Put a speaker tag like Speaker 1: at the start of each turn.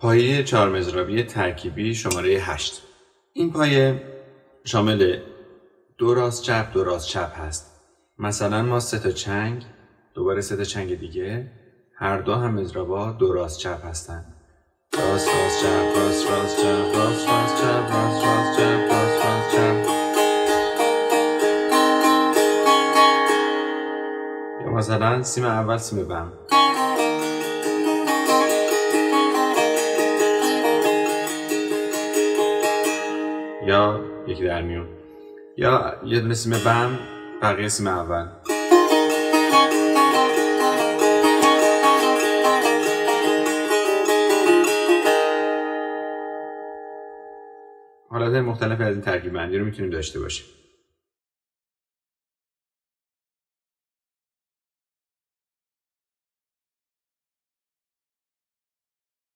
Speaker 1: پایه چهارمضرابی ترکیبی شماره 8. این پایه شامل دو راست چپ دو راست چپ هست. مثلا ما 3 تا چنگ، دوباره 3 تا چنگ دیگه، هر دو هم مضرابا دو راست چپ هستن. راست راست چپ راست راست چپ راست راست چپ راست راست چپ راست راست چپ. یا مثلا سیم اول سیم بم. یا یکی در میون، یا یه دونه سیم بم بقیه سیم اول. حالت مختلفی از این ترکیب بندی رو میتونیم داشته باشیم.